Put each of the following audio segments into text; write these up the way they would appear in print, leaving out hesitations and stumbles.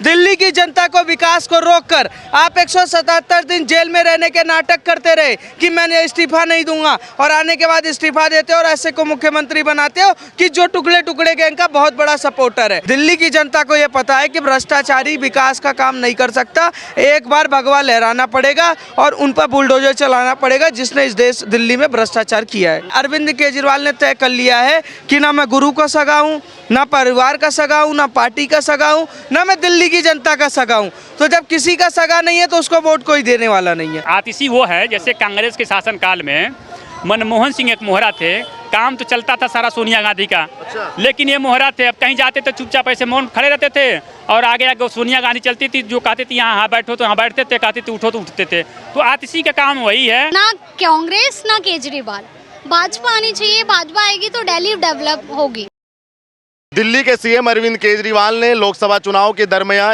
दिल्ली की जनता को विकास को रोककर आप 177 दिन जेल में रहने के नाटक करते रहे कि मैंने इस्तीफा नहीं दूंगा, और आने के बाद इस्तीफा देते हो और ऐसे को मुख्यमंत्री बनाते हो कि जो टुकड़े टुकड़े गैंग का बहुत बड़ा सपोर्टर है। दिल्ली की जनता को यह पता है कि भ्रष्टाचारी विकास का काम नहीं कर सकता। एक बार भगवा लहराना पड़ेगा और उन पर बुलडोजर चलाना पड़ेगा जिसने इस देश दिल्ली में भ्रष्टाचार किया है। अरविंद केजरीवाल ने तय कर लिया है कि ना मैं गुरु का सगा हूँ, ना परिवार का सगा हूँ, ना पार्टी का सगा हूँ, ना मैं दिल्ली की जनता का सगा हूँ। तो जब किसी का सगा नहीं है तो उसको वोट कोई देने वाला नहीं है। आतिशी वो है जैसे कांग्रेस के शासनकाल में मनमोहन सिंह एक मोहरा थे, काम तो चलता था सारा सोनिया गांधी का। अच्छा। लेकिन ये मोहरा थे, अब कहीं जाते तो चुपचाप ऐसे मौन खड़े रहते थे और आगे आगे सोनिया गांधी चलती थी, जो कहती थी यहाँ बैठो तो यहाँ बैठते थे, कहती थी उठो तो उठते थे। तो आतिशी का काम वही है। ना कांग्रेस ना केजरीवाल, भाजपा आनी चाहिए। भाजपा आएगी तो दिल्ली डेवलप होगी। दिल्ली के सीएम अरविंद केजरीवाल ने लोकसभा चुनाव के दरमियान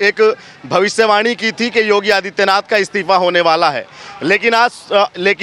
एक भविष्यवाणी की थी कि योगी आदित्यनाथ का इस्तीफा होने वाला है, लेकिन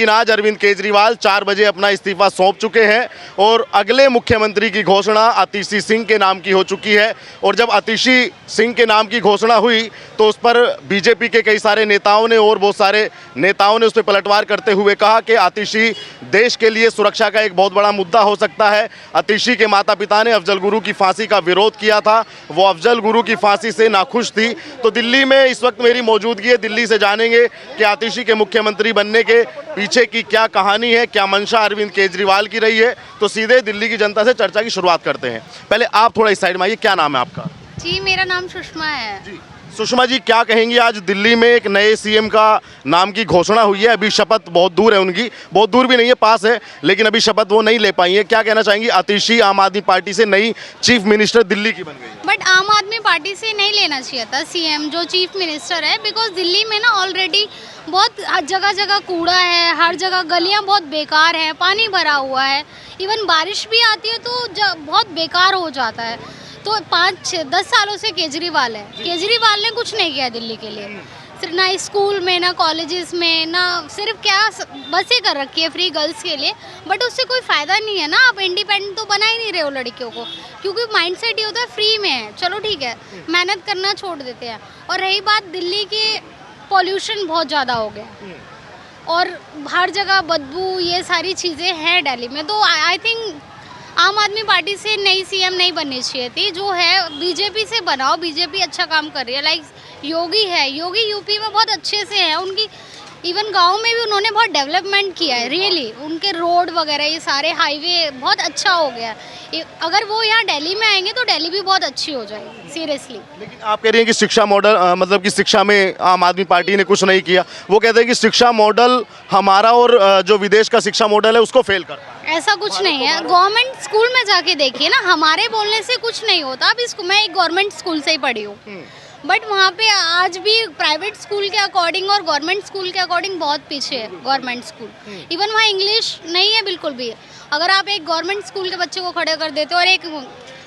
आज अरविंद केजरीवाल 4 बजे अपना इस्तीफा सौंप चुके हैं और अगले मुख्यमंत्री की घोषणा आतिशी सिंह के नाम की हो चुकी है। और जब आतिशी सिंह के नाम की घोषणा हुई तो उस पर बीजेपी के कई सारे नेताओं ने और बहुत सारे नेताओं ने उस पर पलटवार करते हुए कहा कि आतिशी देश के लिए सुरक्षा का एक बहुत बड़ा मुद्दा हो सकता है। आतिशी के माता पिता ने अफजल गुरु की फांसी का विरोध किया था, वो अफजल गुरु की फांसी से नाखुश थी। तो दिल्ली में इस वक्त मेरी मौजूदगी है, दिल्ली से जानेंगे कि आतिशी के मुख्यमंत्री बनने के पीछे की क्या कहानी है, क्या मंशा अरविंद केजरीवाल की रही है। तो सीधे दिल्ली की जनता से चर्चा की शुरुआत करते हैं। पहले आप थोड़ा इस साइड में आइए, क्या नाम है आपका? जी मेरा नाम सुषमा है। जी सुषमा जी, क्या कहेंगी, आज दिल्ली में एक नए सीएम का नाम की घोषणा हुई है। अभी शपथ बहुत दूर है उनकी, बहुत दूर भी नहीं है, पास है, लेकिन अभी शपथ वो नहीं ले पाई है। क्या कहना चाहेंगी? आतिशी आम आदमी पार्टी से नई चीफ मिनिस्टर दिल्ली की बन गई। बट आम आदमी पार्टी से नहीं लेना चाहिए था सीएम जो चीफ मिनिस्टर है, बिकॉज दिल्ली में ना ऑलरेडी बहुत जगह जगह कूड़ा है, हर जगह गलियां बहुत बेकार है, पानी भरा हुआ है, इवन बारिश भी आती है तो बहुत बेकार हो जाता है। तो 5-10 सालों से केजरीवाल है, केजरीवाल ने कुछ नहीं किया दिल्ली के लिए, सिर्फ ना स्कूल में ना कॉलेजेस में, ना सिर्फ क्या बसें कर रखी है फ्री गर्ल्स के लिए, बट उससे कोई फ़ायदा नहीं है ना। आप इंडिपेंडेंट तो बना ही नहीं रहे हो लड़कियों को, क्योंकि माइंडसेट ये होता है फ्री में है, चलो ठीक है मेहनत करना छोड़ देते हैं। और रही बात दिल्ली की, पॉल्यूशन बहुत ज़्यादा हो गया और हर जगह बदबू, ये सारी चीज़ें हैं दिल्ली में। तो आई थिंक आम आदमी पार्टी से नई सीएम नहीं बननी चाहिए थी, जो है बीजेपी से बनाओ। बीजेपी अच्छा काम कर रही है, लाइक योगी है, योगी यूपी में बहुत अच्छे से है, उनकी इवन गांव में भी उन्होंने बहुत डेवलपमेंट किया है रियली, उनके रोड वगैरह ये सारे हाईवे बहुत अच्छा हो गया। अगर वो यहाँ दिल्ली में आएंगे तो दिल्ली भी बहुत अच्छी हो जाएगी सीरियसली। लेकिन आप कह रही हैं कि शिक्षा मॉडल मतलब कि शिक्षा में आम आदमी पार्टी ने कुछ नहीं किया, वो कहते हैं कि शिक्षा मॉडल हमारा और जो विदेश का शिक्षा मॉडल है उसको फेल कर। ऐसा कुछ नहीं है, गवर्नमेंट स्कूल में जाके देखिए ना, हमारे बोलने से कुछ नहीं होता। अब मैं एक गवर्नमेंट स्कूल से ही पढ़ी हूँ, बट वहाँ पे आज भी प्राइवेट स्कूल के अकॉर्डिंग और गवर्नमेंट स्कूल के अकॉर्डिंग बहुत पीछे है गवर्नमेंट स्कूल। इवन वहाँ इंग्लिश नहीं है बिल्कुल भी। अगर आप एक गवर्नमेंट स्कूल के बच्चे को खड़े कर देते हो और एक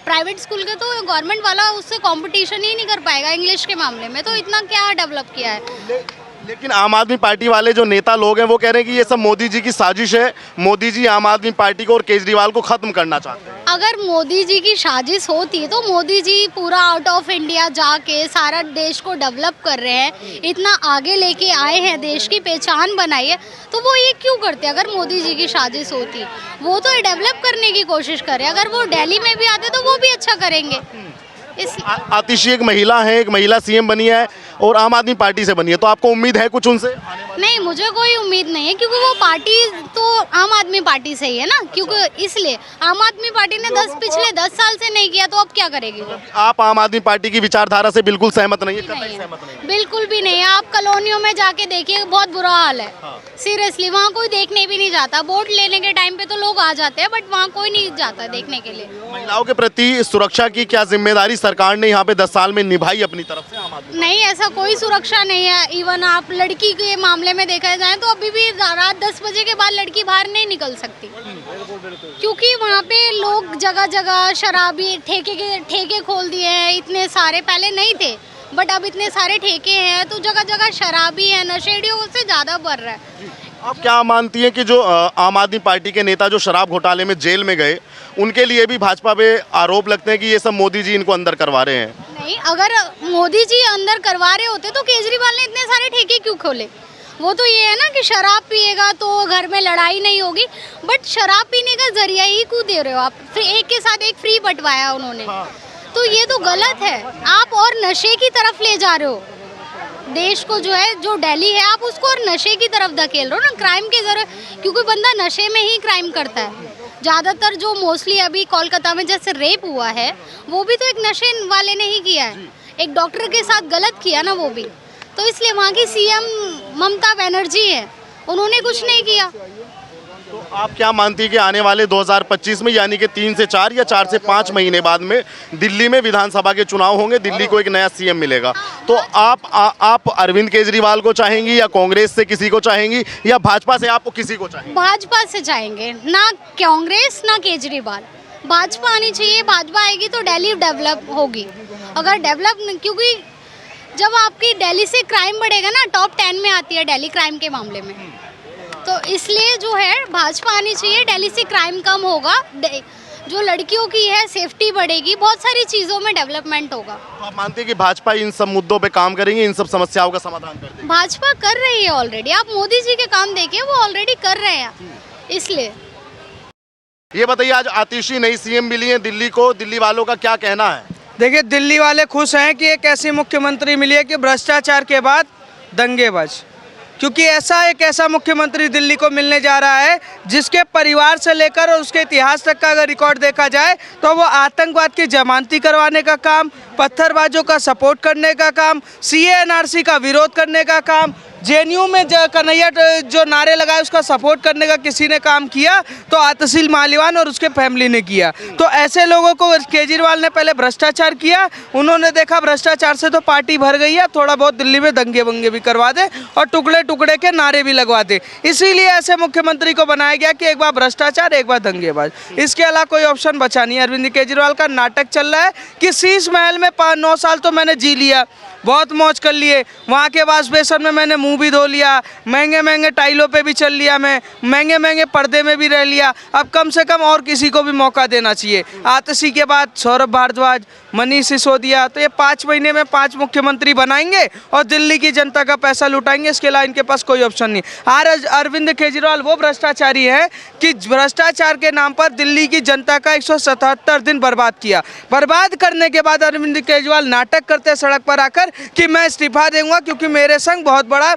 प्राइवेट स्कूल के, तो गवर्नमेंट वाला उससे कंपटीशन ही नहीं कर पाएगा इंग्लिश के मामले में। तो इतना क्या डेवलप किया है। लेकिन आम आदमी पार्टी वाले जो नेता लोग हैं वो कह रहे हैं कि ये सब मोदी जी की साजिश है, मोदी जी आम आदमी पार्टी को और केजरीवाल को खत्म करना चाहते हैं। अगर मोदी जी की साजिश होती तो मोदी जी पूरा आउट ऑफ इंडिया जाके सारा देश को डेवलप कर रहे हैं, इतना आगे लेके आए हैं, देश की पहचान बनाई है, तो वो ये क्यों करते? अगर मोदी जी की साजिश होती, वो तो डेवलप करने की कोशिश करे। अगर वो दिल्ली में भी आते तो वो भी अच्छा करेंगे। आतिशी एक महिला है, एक महिला सीएम बनी है और आम आदमी पार्टी से बनी है, तो आपको उम्मीद है कुछ उनसे? नहीं, मुझे कोई उम्मीद नहीं है, क्योंकि वो पार्टी तो आम आदमी पार्टी से ही है ना, क्योंकि इसलिए आम आदमी पार्टी ने पिछले 10 साल से नहीं किया, तो अब क्या करेगी? आप आम आदमी पार्टी की विचारधारा से बिल्कुल सहमत नहीं है? बिल्कुल भी नहीं है। आप कॉलोनियों में जाके देखिए, बहुत बुरा हाल है। सीरियसली, वहाँ कोई देखने भी नहीं जाता। वोट लेने के टाइम पे तो लोग आ जाते हैं, बट वहाँ कोई नहीं जाता देखने के लिए। महिलाओं के प्रति सुरक्षा की क्या जिम्मेदारी सरकार ने यहाँ पे 10 साल में निभाई अपनी तरफ से? आम आदमी नहीं, ऐसा कोई सुरक्षा नहीं है। इवन आप लड़की के मामले में देखा जाए तो अभी भी रात 10 बजे के बाद लड़की बाहर नहीं निकल सकती, क्योंकि वहाँ पे लोग जगह जगह शराबी ठेके खोल दिए हैं। इतने सारे पहले नहीं थे, बट अब इतने सारे ठेके हैं, तो जगह जगह शराबी है, नशेड़ियों से ज़्यादा बढ़ रहा है। आप क्या मानती हैं कि जो आम आदमी पार्टी के नेता जो शराब घोटाले में जेल में गए उनके लिए भी भाजपा पे आरोप लगते हैं कि ये सब मोदी जी इनको अंदर करवा रहे हैं। नहीं, अगर मोदी जी अंदर करवा रहे होते तो केजरीवाल ने इतने सारे ठेके क्यों खोले? वो तो ये है ना कि शराब पिएगा तो घर में लड़ाई नहीं होगी, बट शराब पीने का जरिया ही क्यों दे रहे हो आप? एक के साथ एक फ्री बंटवाया उन्होंने, तो ये तो गलत है। आप और नशे की तरफ ले जा रहे हो देश को, जो है जो दिल्ली है आप उसको और नशे की तरफ धकेल रहे हो ना, क्राइम के जरिए, क्योंकि बंदा नशे में ही क्राइम करता है ज़्यादातर। जो मोस्टली अभी कोलकाता में जैसे रेप हुआ है वो भी तो एक नशे वाले ने ही किया है, एक डॉक्टर के साथ गलत किया ना वो भी, तो इसलिए वहाँ की सीएम ममता बनर्जी है, उन्होंने कुछ नहीं किया। तो आप क्या मानती है कि आने वाले 2025 में यानी कि 3 से 4 या 4 से 5 महीने बाद में दिल्ली में विधानसभा के चुनाव होंगे, दिल्ली को एक नया सीएम मिलेगा, तो आप अरविंद केजरीवाल को चाहेंगी या कांग्रेस से किसी को चाहेंगी या भाजपा से आपको किसी को चाहेंगी? भाजपा से चाहेंगे, ना कांग्रेस ना केजरीवाल, भाजपा आनी चाहिए। भाजपा आएगी तो दिल्ली डेवलप होगी। अगर डेवलप, क्योंकि जब आपकी दिल्ली से क्राइम बढ़ेगा ना, टॉप 10 में आती है दिल्ली क्राइम के मामले में, तो इसलिए जो है भाजपा आनी चाहिए। दिल्ली से क्राइम कम होगा, जो लड़कियों की है सेफ्टी बढ़ेगी, बहुत सारी चीज़ों में डेवलपमेंट होगा। तो आप मानते हैं कि भाजपा इन सब मुद्दों पे काम करेंगे, इन सब समस्याओं का समाधान कर देंगे? भाजपा कर रही है ऑलरेडी, आप मोदी जी के काम देखिए, वो ऑलरेडी कर रहे हैं, इसलिए। ये बताइए, आज आतिशी नई सीएम मिली है दिल्ली को, दिल्ली वालों का क्या कहना है? देखिए, दिल्ली वाले खुश हैं कि एक ऐसी मुख्यमंत्री मिली है कि भ्रष्टाचार के बाद दंगेबाज, क्योंकि एक ऐसा मुख्यमंत्री दिल्ली को मिलने जा रहा है जिसके परिवार से लेकर और उसके इतिहास तक का अगर रिकॉर्ड देखा जाए तो वो आतंकवाद की जमानती करवाने का काम, पत्थरबाजों का सपोर्ट करने का काम, सीए एनआरसी का विरोध करने का काम, जेएनयू में कन्हैया जो नारे लगाए उसका सपोर्ट करने का किसी ने काम किया तो आतिशी मालिवाल और उसके फैमिली ने किया। तो ऐसे लोगों को केजरीवाल ने पहले भ्रष्टाचार किया, उन्होंने देखा भ्रष्टाचार से तो पार्टी भर गई है, थोड़ा बहुत दिल्ली में दंगे वंगे भी करवा दे और टुकड़े टुकड़े के नारे भी लगवा दे, इसीलिए ऐसे मुख्यमंत्री को बनाया गया कि एक बार भ्रष्टाचार एक बार दंगेबाज, इसके अलावा कोई ऑप्शन बचा नहीं है। अरविंद केजरीवाल का नाटक चल रहा है कि शीश महल में 9 साल तो मैंने जी लिया, बहुत मौज कर लिए, वहाँ के वाश बेसन में मैंने मुंह भी धो लिया, महंगे महंगे टाइलों पे भी चल लिया, मैं महंगे महंगे पर्दे में भी रह लिया, अब कम से कम और किसी को भी मौका देना चाहिए। आतिशी के बाद सौरभ भारद्वाज, मनीष सिसोदिया, तो ये 5 महीने में 5 मुख्यमंत्री बनाएंगे और दिल्ली की जनता का पैसा लुटाएंगे, इसके अलावा इनके पास कोई ऑप्शन नहीं। आज अरविंद केजरीवाल वो भ्रष्टाचारी है कि भ्रष्टाचार के नाम पर दिल्ली की जनता का 177 दिन बर्बाद किया। बर्बाद करने के बाद अरविंद केजरीवाल नाटक करते सड़क पर आकर कि मैं इस्तीफा दूंगा क्योंकि मेरे संग बहुत बड़ा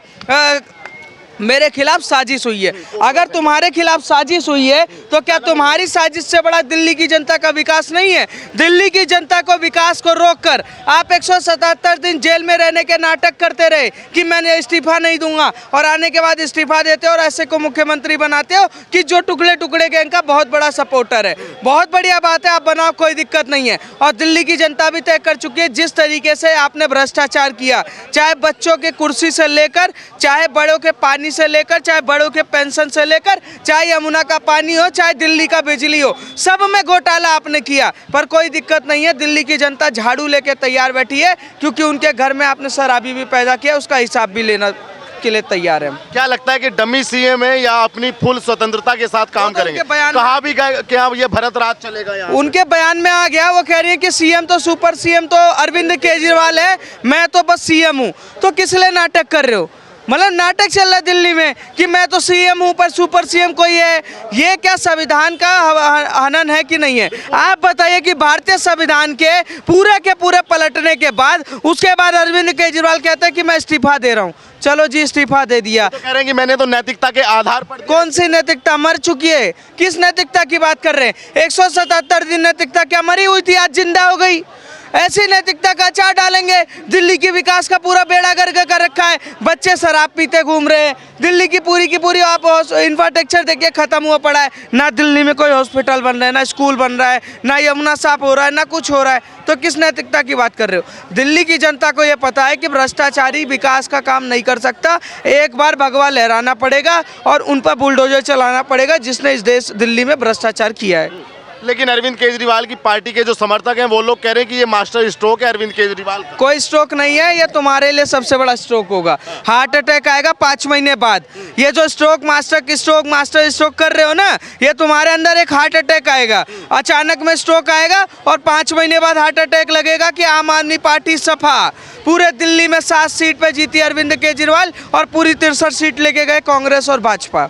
मेरे खिलाफ साजिश हुई है। अगर तुम्हारे खिलाफ साजिश हुई है तो क्या तुम्हारी साजिश से बड़ा दिल्ली की जनता का विकास नहीं है? दिल्ली की जनता को विकास को रोककर आप 177 दिन जेल में रहने के नाटक करते रहे कि मैंने इस्तीफा नहीं दूंगा, और आने के बाद इस्तीफा देते हो और ऐसे को मुख्यमंत्री बनाते हो कि जो टुकड़े टुकड़े गैंग का बहुत बड़ा सपोर्टर है। बहुत बढ़िया बात है, आप बनाओ, कोई दिक्कत नहीं है। और दिल्ली की जनता भी तय कर चुकी है जिस तरीके से आपने भ्रष्टाचार किया, चाहे बच्चों के कुर्सी से लेकर, चाहे बड़ों के पानी से लेकर, चाहे बड़ों के पेंशन से लेकर, चाहे यमुना का पानी हो, चाहे दिल्ली का बिजली हो, सब में घोटाला आपने किया। पर कोई दिक्कत नहीं है, दिल्ली की जनता झाड़ू लेके तैयार बैठी है क्योंकि उनके घर में आपने शराबी भी पैदा किया, उसका हिसाब भी लेना के लिए तैयार है। क्या लगता है कि डमी सीएम है या अपनी फुल स्वतंत्रता के साथ काम करेंगे? कहा भी गए क्या ये भरत राज चलेगा यहाँ? उनके बयान में आ गया, वो कह रही है कि सीएम तो सुपर सीएम तो अरविंद केजरीवाल है, मैं तो बस सीएम हूँ। तो किस लिए नाटक कर रहे हो? मतलब नाटक चल रहा है दिल्ली में कि मैं तो सीएम हूँ पर सुपर सीएम कोई है। ये क्या संविधान का हनन है कि नहीं है? आप बताइए कि भारतीय संविधान के पूरे पलटने के बाद उसके बाद अरविंद केजरीवाल कहते हैं कि मैं इस्तीफा दे रहा हूँ। चलो जी, इस्तीफा दे दिया, तो कह रहे हैं कि मैंने तो नैतिकता के आधार पर। कौन सी नैतिकता? मर चुकी है। किस नैतिकता की बात कर रहे हैं? 177 दिन नैतिकता क्या मरी हुई थी, आज जिंदा हो गई? ऐसी नैतिकता का अचार डालेंगे? दिल्ली की विकास का पूरा बेड़ा गर्क कर रखा है, बच्चे शराब पीते घूम रहे हैं, दिल्ली की पूरी आप इंफ्रास्ट्रक्चर देखिए खत्म हुआ पड़ा है, ना दिल्ली में कोई हॉस्पिटल बन रहा है, ना स्कूल बन रहा है, ना यमुना साफ हो रहा है, ना कुछ हो रहा है। तो किस नैतिकता की बात कर रहे हो? दिल्ली की जनता को ये पता है कि भ्रष्टाचारी विकास का काम नहीं कर सकता, एक बार भगवा लहराना पड़ेगा और उन पर बुलडोजर चलाना पड़ेगा जिसने इस देश दिल्ली में भ्रष्टाचार किया है। लेकिन अरविंद केजरीवाल की पार्टी के जो समर्थक हैं वो लोग कह रहे हैं कि ये मास्टर स्ट्रोक है अरविंद केजरीवाल का। कोई स्ट्रोक नहीं है, ये तुम्हारे लिए सबसे बड़ा स्ट्रोक होगा। हार्ट अटैक आएगा 5 महीने बाद। ये जो मास्टर स्ट्रोक कर रहे हो ना, ये तुम्हारे अंदर एक हार्ट अटैक आएगा, अचानक में स्ट्रोक आएगा और 5 महीने बाद हार्ट अटैक लगेगा कि आम आदमी पार्टी सफा। पूरे दिल्ली में 7 सीट पे जीती अरविंद केजरीवाल और पूरी 63 सीट लेके गए कांग्रेस और भाजपा।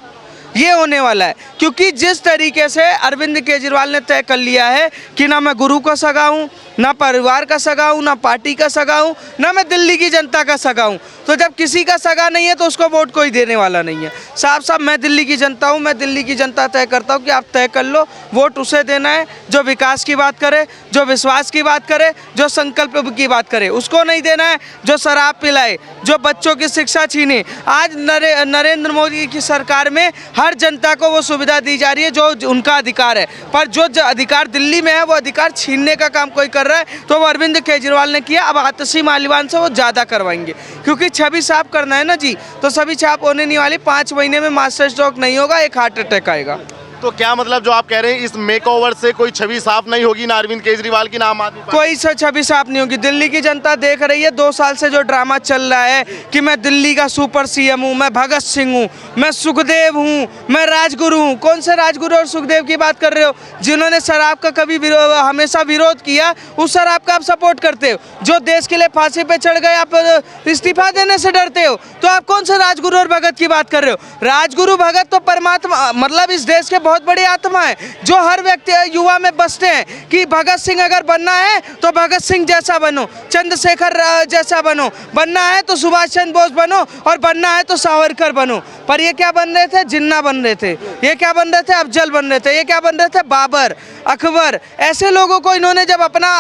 ये होने वाला है, क्योंकि जिस तरीके से अरविंद केजरीवाल ने तय कर लिया है कि ना मैं गुरु का सगा हूँ, ना परिवार का सगा हूँ, ना पार्टी का सगा हूँ, ना मैं दिल्ली की जनता का सगा हूँ। तो जब किसी का सगा नहीं है तो उसको वोट कोई देने वाला नहीं है। साफ साफ मैं दिल्ली की जनता हूँ, मैं दिल्ली की जनता तय करता हूँ कि आप तय कर लो, वोट उसे देना है जो विकास की बात करे, जो विश्वास की बात करे, जो संकल्प की बात करे। उसको नहीं देना है जो शराब पिलाए, जो बच्चों की शिक्षा छीने। आज नरेंद्र मोदी की सरकार में हर जनता को वो सुविधा दी जा रही है जो उनका अधिकार है, पर जो अधिकार दिल्ली में है वो अधिकार छीनने का काम कोई कर रहा है, तो वो अरविंद केजरीवाल ने किया। अब आतिशी मालिवान से वो ज़्यादा करवाएंगे, क्योंकि छवि साफ करना है ना जी, तो छवि साफ होने नहीं वाली। 5 महीने में मास्टर स्ट्रोक नहीं होगा, एक हार्ट अटैक आएगा। तो क्या मतलब जो आप कह रहे हैं इस मेकओवर से कोई छवि साफ नहीं होगी, ना अरविंद केजरीवाल की ना आम आदमी पार्टी? कोई छवि साफ नहीं होगी। दिल्ली की जनता देख रही है 2 साल से जो ड्रामा चल रहा है कि मैं दिल्ली का सुपर सीएम हूँ, मैं भगत सिंह हूँ, मैं सुखदेव हूँ, मैं राजगुरु हूँ। कौन से राजगुरु और सुखदेव की बात कर रहे हो? जिन्होंने शराब का कभी हमेशा विरोध किया, उस शराब का आप सपोर्ट करते हो। जो देश के लिए फांसी पे चढ़ गए, आप इस्तीफा देने से डरते हो। तो आप कौन से राजगुरु और भगत की बात कर रहे हो? राजगुरु भगत तो परमात्मा, मतलब इस देश के बहुत बड़ी आत्मा है, जो हर व्यक्ति युवा में बसते हैं कि भगत सिंह अगर बनना है तो भगत सिंह जैसा बनो, चंद्रशेखर जैसा बनो, बनना है तो सुभाष चंद्र बोस बनो, और बनना है तो सावरकर बनो। पर ये क्या बन रहे थे? जिन्ना बन रहे थे। ये क्या बन रहे थे? अफजल बन रहे थे। ये क्या बन रहे थे? बाबर, अकबर। ऐसे लोगों को इन्होंने जब अपना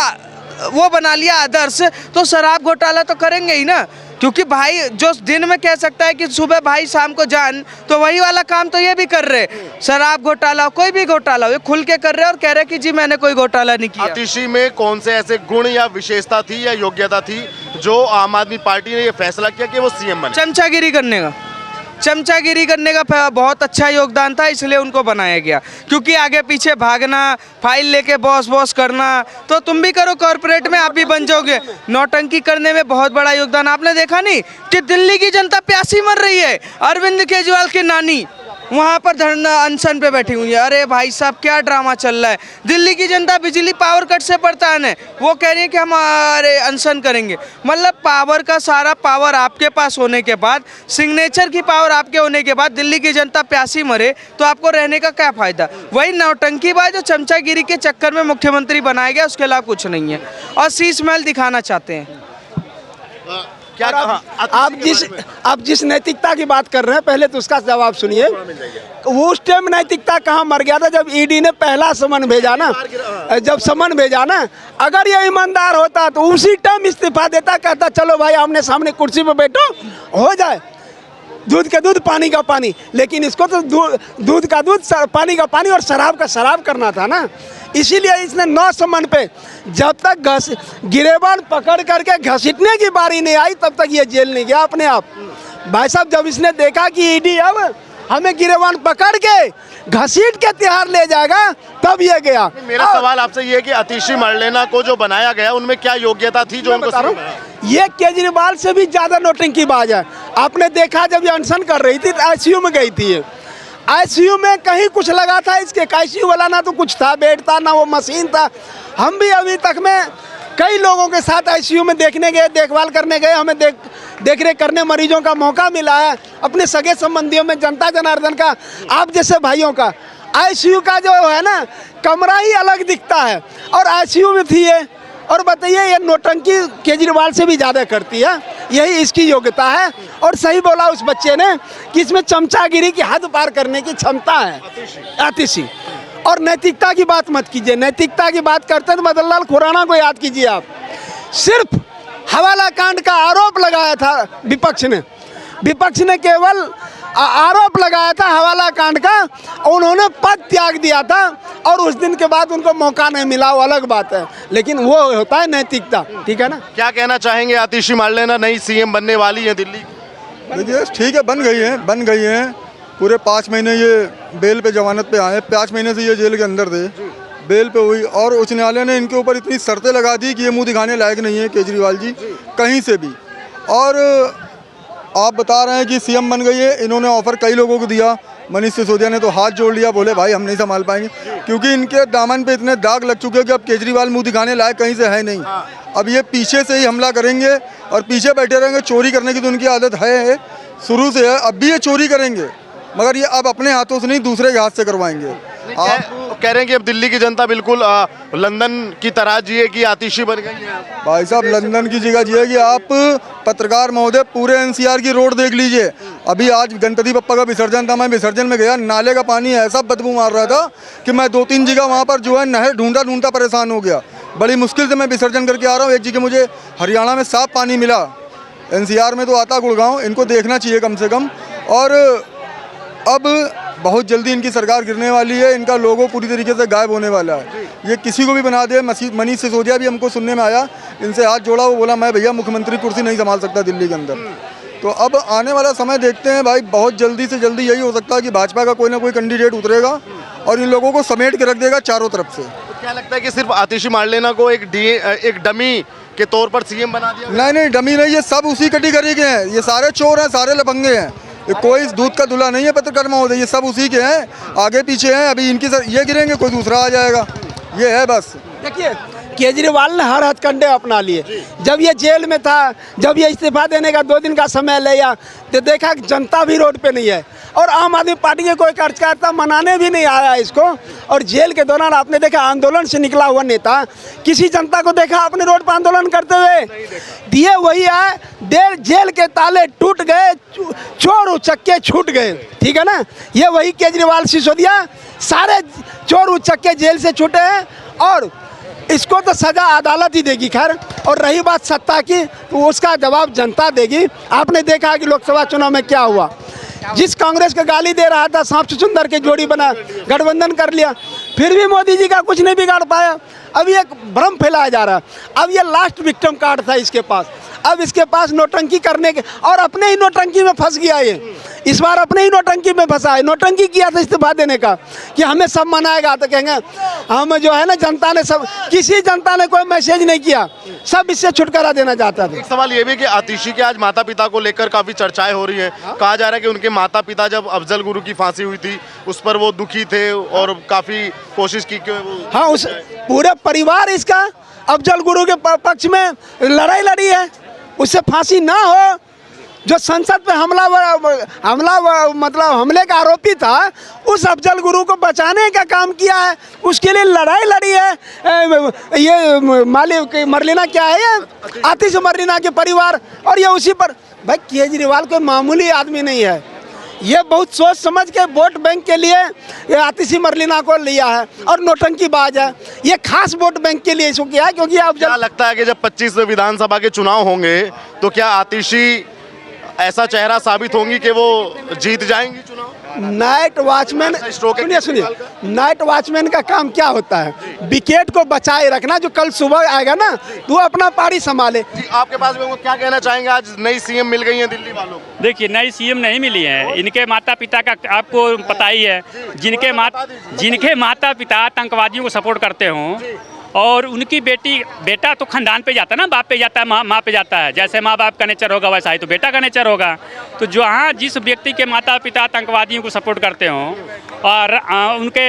वो बना लिया आदर्श, तो शराब घोटाला तो करेंगे ही ना। क्योंकि भाई जो दिन में कह सकता है कि सुबह भाई शाम को जान, तो वही वाला काम तो ये भी कर रहे। शराब घोटाला, कोई भी घोटाला, ये खुल के कर रहे और कह रहे कि जी मैंने कोई घोटाला नहीं किया। आतिशी में कौन से ऐसे गुण या विशेषता थी या योग्यता थी जो आम आदमी पार्टी ने ये फैसला किया कि वो सीएम बने? चमचागिरी करने का बहुत अच्छा योगदान था, इसलिए उनको बनाया गया। क्योंकि आगे पीछे भागना, फाइल लेके बॉस करना, तो तुम भी करो कॉर्पोरेट में, आप भी बन जाओगे। नौटंकी करने में बहुत बड़ा योगदान। आपने देखा नहीं कि दिल्ली की जनता प्यासी मर रही है, अरविंद केजरीवाल की नानी वहाँ पर धरना अनशन पे बैठी हुई है। अरे भाई साहब क्या ड्रामा चल रहा है। दिल्ली की जनता बिजली पावर कट से परेशान है, वो कह रही है कि हम अरे अनशन करेंगे। मतलब पावर का सारा पावर आपके पास होने के बाद, सिग्नेचर की पावर आपके होने के बाद दिल्ली की जनता प्यासी मरे, तो आपको रहने का क्या फ़ायदा? वही नौटंकीबाज जो चमचागिरी के चक्कर में मुख्यमंत्री बनाया गया, उसके अलावा कुछ नहीं है, और शीश महल दिखाना चाहते हैं। क्या आप जिस नैतिकता की बात कर रहे हैं, पहले तो उसका जवाब सुनिए। वो उस टाइम नैतिकता कहाँ मर गया था जब ईडी ने पहला समन भेजा ना, अगर ये ईमानदार होता तो उसी टाइम इस्तीफा देता, कहता चलो भाई आमने सामने कुर्सी पे बैठो, हो जाए, दूध का दूध पानी का पानी। लेकिन इसको तो दूध का दूध पानी का पानी और शराब का शराब करना था ना। इसीलिए इसने 9 समन पे जब तक गिरेबान पकड़ करके घसीटने की बारी नहीं आई, तब तक ये जेल नहीं गया अपने आप। भाई साहब जब इसने देखा कि ईडी अब हमें गिरेबान पकड़ के घसीट के तिहाड़ ले जाएगा, तब ये गया। मेरा सवाल आपसे ये है कि आतिशी मरलेना को जो बनाया गया उनमें क्या योग्यता थी जो उनको? ये केजरीवाल से भी ज्यादा नौटंकीबाज है। आपने देखा जब ये अनशन कर रही थी तो आईसीयू में गई थी। आईसीयू में कहीं कुछ लगा था इसके? आईसीयू वाला ना तो कुछ था, बेड था, ना वो मशीन था। हम भी अभी तक में कई लोगों के साथ आईसीयू में देखने गए, देखभाल करने गए, हमें देख रेख करने मरीजों का मौका मिला है। अपने सगे संबंधियों में, जनता जनार्दन का, आप जैसे भाइयों का। आईसीयू का जो है ना कमरा ही अलग दिखता है, और आईसीयू में थी ये। और बताइए ये नौटंकी केजरीवाल से भी ज़्यादा करती है, यही इसकी योग्यता है। और सही बोला उस बच्चे ने कि इसमें चमचागिरी की हद पार करने की क्षमता है, आतिशी। और नैतिकता की बात मत कीजिए। नैतिकता की बात करते हैं तो मदनलाल खुराना को याद कीजिए आप। सिर्फ हवाला कांड का आरोप लगाया था विपक्ष ने केवल आरोप लगाया था हवाला कांड का, उन्होंने पद त्याग दिया था, और उस दिन के बाद उनको मौका नहीं मिला, वो अलग बात है। लेकिन वो होता है नैतिकता, ठीक है ना। क्या कहना चाहेंगे? आतिशी मरलेना नई सीएम बनने वाली है दिल्ली? देखिए ठीक है, बन गई हैं। पूरे 5 महीने ये बेल पे जमानत पे आए, 5 महीने से ये जेल के अंदर थे। बेल पे हुई और उच्च न्यायालय ने इनके ऊपर इतनी शर्तें लगा दी कि ये मुंह दिखाने लायक नहीं है केजरीवाल जी कहीं से भी। और आप बता रहे हैं कि सीएम बन गई है, इन्होंने ऑफर कई लोगों को दिया, मनीष सिसोदिया ने तो हाथ जोड़ लिया, बोले भाई हम नहीं संभाल पाएंगे क्योंकि इनके दामन पे इतने दाग लग चुके हैं कि अब केजरीवाल मुंह दिखाने लायक कहीं से है नहीं। अब ये पीछे से ही हमला करेंगे और पीछे बैठे रहेंगे। चोरी करने की तो उनकी आदत है, शुरू से है, अब भी ये चोरी करेंगे, मगर ये अब अपने हाथों से नहीं दूसरे के हाथ से करवाएंगे। आप कह रहे हैं कि अब दिल्ली की जनता बिल्कुल लंदन की तरह जिए कि आतिशी बन गई है। भाई साहब लंदन की जगह जिएगी। आप पत्रकार महोदय पूरे एनसीआर की रोड देख लीजिए। अभी आज गणपति बप्पा का विसर्जन था, मैं विसर्जन में गया, नाले का पानी ऐसा बदबू मार रहा था कि मैं 2-3 जगह वहाँ पर जो है नहर ढूंढता परेशान हो गया। बड़ी मुश्किल से मैं विसर्जन करके आ रहा हूँ। एक जगह मुझे हरियाणा में साफ पानी मिला, एनसीआर में तो आता गुड़गांव, इनको देखना चाहिए कम से कम। और अब बहुत जल्दी इनकी सरकार गिरने वाली है, इनका लोगो पूरी तरीके से गायब होने वाला है। ये किसी को भी बना दे। मनीष सिसोदिया भी हमको सुनने में आया, इनसे हाथ जोड़ा, वो बोला मैं भैया मुख्यमंत्री कुर्सी नहीं संभाल सकता दिल्ली के अंदर। तो अब आने वाला समय देखते हैं भाई, बहुत जल्दी से जल्दी यही हो सकता है कि भाजपा का कोई ना कोई कैंडिडेट उतरेगा और इन लोगों को समेट के रख देगा चारों तरफ से। तो क्या लगता है कि सिर्फ आतिशी मारलेना को एक डमी के तौर पर सीएम बना दिया? नहीं, डमी नहीं, ये सब उसी कैटेगरी के हैं, ये सारे चोर हैं, सारे लफंगे हैं, ये कोई दूध का दूल्हा नहीं है पत्रकार महोदय, ये सब उसी के हैं, आगे पीछे हैं। अभी इनकी ये गिरेंगे कोई दूसरा आ जाएगा, ये है बस। देखिए केजरीवाल ने हर हथकंडे अपना लिए। जब ये जेल में था, जब ये इस्तीफा देने का 2 दिन का समय लिया तो देखा कि जनता भी रोड पे नहीं है और आम आदमी पार्टी के कोई कार्यकर्ता मनाने भी नहीं आया इसको। और जेल के दौरान आपने देखा आंदोलन से निकला हुआ नेता किसी जनता को देखा अपने रोड पर आंदोलन करते हुए? दिए वही है, जेल के ताले टूट गए, चोर उचक्के छूट गए, ठीक है ना। ये वही केजरीवाल सिसोदिया, सारे चोर उचक्के जेल से छूटे हैं और इसको तो सजा अदालत ही देगी। खैर, और रही बात सत्ता की तो उसका जवाब जनता देगी। आपने देखा कि लोकसभा चुनाव में क्या हुआ, जिस कांग्रेस का गाली दे रहा था सांप चुचुंदर के जोड़ी बना गठबंधन कर लिया, फिर भी मोदी जी का कुछ नहीं बिगाड़ पाया। अब ये भ्रम फैलाया जा रहा है। अब ये लास्ट विक्टिम कार्ड था इसके पास, अब इसके पास नोटंकी करने के, और अपने ही नोटंकी में फंस गया ये, इस बार अपने ही नोटंकी में फंसा है। नोटंकी किया था इस्तीफा देने का कि हमें सब मनाएगा, तो कहेंगे हम जो है ना जनता ने सब, किसी जनता ने कोई मैसेज नहीं किया, सब इससे छुटकारा देना चाहता था। एक सवाल ये भी कि आतिशी के आज माता पिता को लेकर काफी चर्चाएं हो रही हैं। कहा जा रहा है कि उनके माता पिता जब अफजल गुरु की फांसी हुई थी उस पर वो दुखी थे और काफी कोशिश की कि हाँ, उस पूरे परिवार इसका अफजल गुरु के पक्ष में लड़ाई लड़ी है, उससे फांसी ना हो। जो संसद पे हमले का आरोपी था, उस अफजल गुरु को बचाने का काम किया है, उसके लिए लड़ाई लड़ी है। ये मरलीना क्या है, ये आतिश मरलीना के परिवार, और ये उसी पर। भाई केजरीवाल कोई मामूली आदमी नहीं है, ये बहुत सोच समझ के वोट बैंक के लिए ये आतिशी मरलीना को लिया है और नोटंकीबाज है। ये खास वोट बैंक के लिए इसको किया है क्योंकि अब क्या लगता है कि जब 25 विधानसभा के चुनाव होंगे तो क्या आतिशी ऐसा चेहरा साबित होंगी कि वो जीत जाएंगी चुनाव? नाइट वॉचमैन, सुनिए, नाइट वॉचमैन का काम क्या होता है? विकेट को बचाए रखना, जो कल सुबह आएगा ना तो अपना पारी संभाले। आपके पास में वो क्या कहना चाहेंगे? आज नई सीएम मिल गई है दिल्ली वालों को। देखिए, नई सीएम नहीं मिली है, इनके माता पिता का आपको पता ही है, जिनके माता पिता आतंकवादियों को सपोर्ट करते हों और उनकी बेटा तो खानदान पे जाता है ना, बाप पे जाता है, माँ पे जाता है। जैसे माँ बाप का नेचर होगा वैसा ही तो बेटा का नेचर होगा। तो जहाँ जिस व्यक्ति के माता पिता आतंकवादियों को सपोर्ट करते हों और उनके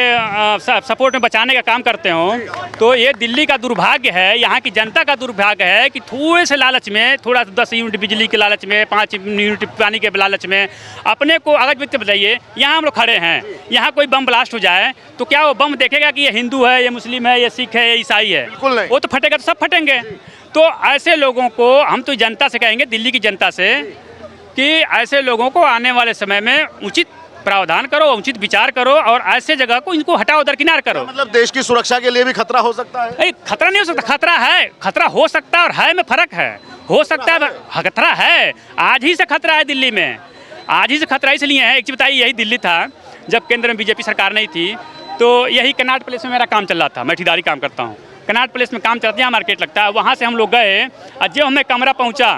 सपोर्ट में बचाने का काम करते हों, तो ये दिल्ली का दुर्भाग्य है, यहाँ की जनता का दुर्भाग्य है कि थोड़े से लालच में, थोड़ा 10 यूनिट बिजली के लालच में, 5 यूनिट पानी के लालच में अपने को, अगर व्यक्ति बताइए यहाँ हम लोग खड़े हैं, यहाँ कोई बम ब्लास्ट हो जाए तो क्या वो बम देखेगा कि ये हिंदू है, ये मुस्लिम है, ये सिख है, ये ईसाई है? बिल्कुल नहीं। वो तो फटेगा, तो सब फटेंगे। तो ऐसे लोगों को हम तो जनता से कहेंगे, दिल्ली की जनता से, कि ऐसे लोगों को आने वाले समय में उचित प्रावधान करो, उचित विचार करो और ऐसे जगह को इनको हटाओ, दरकिनार करो। मतलब देश की सुरक्षा के लिए भी खतरा हो सकता है? नहीं, खतरा नहीं हो सकता, खतरा है, खतरा हो सकता है और है में फर्क है। हो सकता है, खतरा है, आज ही से खतरा है दिल्ली में, आज ही से खतरा इसलिए है। एक चीज बताइए, यही दिल्ली था जब केंद्र में बीजेपी सरकार नहीं थी, तो यही कनाट प्लेस में मेरा काम चल रहा था, मैं ठेकेदारी काम करता हूँ, कनाट प्लेस में काम चलता है, मार्केट लगता है, वहाँ से हम लोग गए और जब हमें कमरा पहुँचा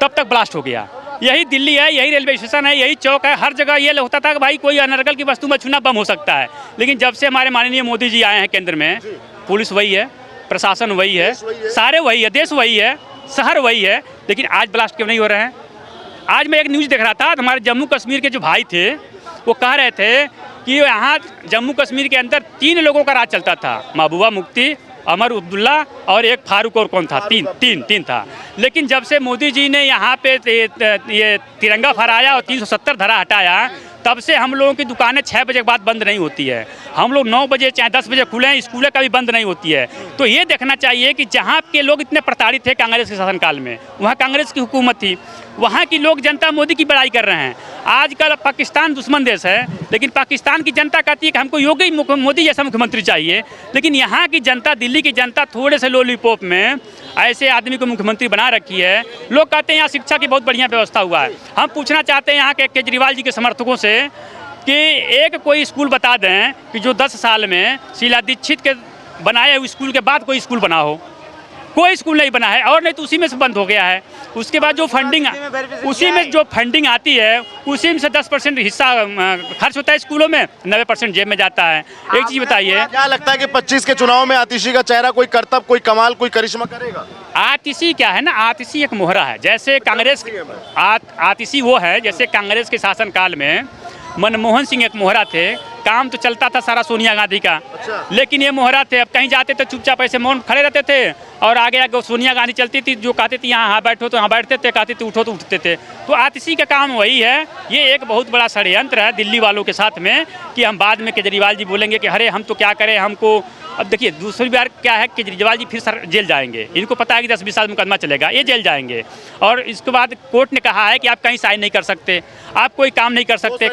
तब तक ब्लास्ट हो गया। यही दिल्ली है, यही रेलवे स्टेशन है, यही चौक है, हर जगह ये होता था कि भाई कोई अनर्गल की वस्तु में छूना बम हो सकता है। लेकिन जब से हमारे माननीय मोदी जी आए हैं केंद्र में, पुलिस वही है, प्रशासन वही है, सारे वही है, देश वही है, शहर वही है, लेकिन आज ब्लास्ट क्यों नहीं हो रहे हैं? आज मैं एक न्यूज़ देख रहा था, हमारे जम्मू कश्मीर के जो भाई थे वो कह रहे थे कि यहाँ जम्मू कश्मीर के अंदर 3 लोगों का राज चलता था, महबूबा मुफ्ती, अमर अब्दुल्ला और एक फारूक, और कौन था, तीन था। लेकिन जब से मोदी जी ने यहाँ पे ये तिरंगा फहराया और 370 धारा हटाया, तब से हम लोगों की दुकानें 6 बजे के बाद बंद नहीं होती है। हम लोग 9 बजे चाहे 10 बजे खुलें, स्कूलें कभी बंद नहीं होती है। तो ये देखना चाहिए कि जहाँ के लोग इतने प्रताड़ित थे कांग्रेस के शासनकाल में, वहाँ कांग्रेस की हुकूमत थी, वहाँ की लोग जनता मोदी की बड़ाई कर रहे हैं। आजकल पाकिस्तान दुश्मन देश है, लेकिन पाकिस्तान की जनता कहती है कि हमको योगी मोदी जैसा मुख्यमंत्री चाहिए। लेकिन यहाँ की जनता, दिल्ली की जनता थोड़े से लॉलीपॉप में ऐसे आदमी को मुख्यमंत्री बना रखी है। लोग कहते हैं यहाँ शिक्षा की बहुत बढ़िया व्यवस्था हुआ है। हम पूछना चाहते हैं यहाँ के केजरीवाल जी के समर्थकों से कि एक कोई स्कूल बता दें कि जो 10 साल में शीला दीक्षित के बनाए हुए स्कूल के बाद कोई स्कूल बना हो। कोई स्कूल नहीं बना है, और नहीं तो उसी में से बंद हो गया है। उसके बाद जो फंडिंग, उसी में जो फंडिंग आती है, उसी में से 10% हिस्सा खर्च होता है स्कूलों में, 90% जेब में जाता है। एक चीज़ बताइए, क्या लगता है कि 25 के चुनाव में आतिशी का चेहरा कोई करतब, कोई कमाल, कोई करिश्मा करेगा? आतिशी क्या है ना, आतिशी एक मोहरा है। जैसे कांग्रेस आतिशी वो है, जैसे कांग्रेस के शासनकाल में मनमोहन सिंह एक मोहरा थे, काम तो चलता था सारा सोनिया गांधी का। लेकिन ये मोहरा थे, अब कहीं जाते थे चुपचाप ऐसे मौन खड़े रहते थे, और आगे आगे सोनिया गांधी चलती थी, जो कहती थी यहाँ बैठो तो यहाँ बैठते थे, कहती थी उठो तो उठते थे। तो आतिशी का काम वही है। ये एक बहुत बड़ा षड्यंत्र है दिल्ली वालों के साथ में कि हम बाद में केजरीवाल जी बोलेंगे कि अरे हम तो क्या करें, हमको। अब देखिए दूसरी बार क्या है, केजरीवाल जी फिर जेल जाएंगे। इनको पता है कि 10-20 साल मुकदमा चलेगा, ये जेल जाएंगे। और इसके बाद कोर्ट ने कहा है कि आप कहीं साइन नहीं कर सकते, आप कोई काम नहीं कर सकते।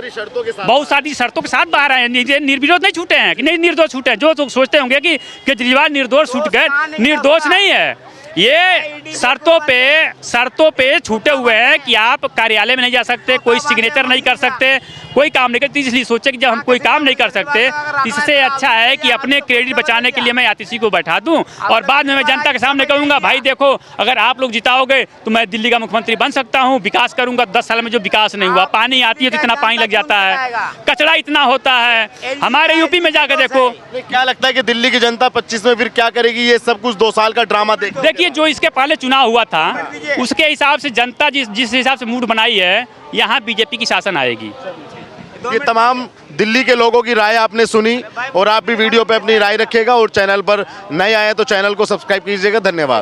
बहुत सारी शर्तों के साथ बाहर आए, निर्विरोध नहीं छूटे हैं कि नहीं निर्दोष छूटे हैं। जो सोचते होंगे कि केजरीवाल निर्दोष छूट गए, निर्दोष नहीं है। ये शर्तों पे छूटे हुए हैं कि आप कार्यालय में नहीं जा सकते, कोई सिग्नेचर नहीं कर सकते, कोई काम नहीं करते। इसलिए सोचे कि जब हम कोई काम नहीं कर सकते, इससे अच्छा है कि अपने क्रेडिट बचाने के लिए मैं आतिशी को बैठा दूं, और बाद में मैं जनता के सामने कहूँगा भाई देखो, अगर आप लोग जिताओगे तो मैं दिल्ली का मुख्यमंत्री बन सकता हूँ, विकास करूँगा। 10 साल में जो विकास नहीं हुआ, पानी आती है तो इतना पानी लग जाता है, कचरा इतना होता है। हमारे यूपी में जाकर देखो। क्या लगता है कि दिल्ली की जनता 25 में फिर क्या करेगी? ये सब कुछ 2 साल का ड्रामा देखिए, जो इसके पहले चुनाव हुआ था उसके हिसाब से जनता जिस हिसाब से मूड बनाई है, यहाँ बीजेपी की शासन आएगी। ये तमाम दिल्ली के लोगों की राय आपने सुनी, और आप भी वीडियो पे अपनी राय रखिएगा, और चैनल पर नए आए तो चैनल को सब्सक्राइब कीजिएगा। धन्यवाद।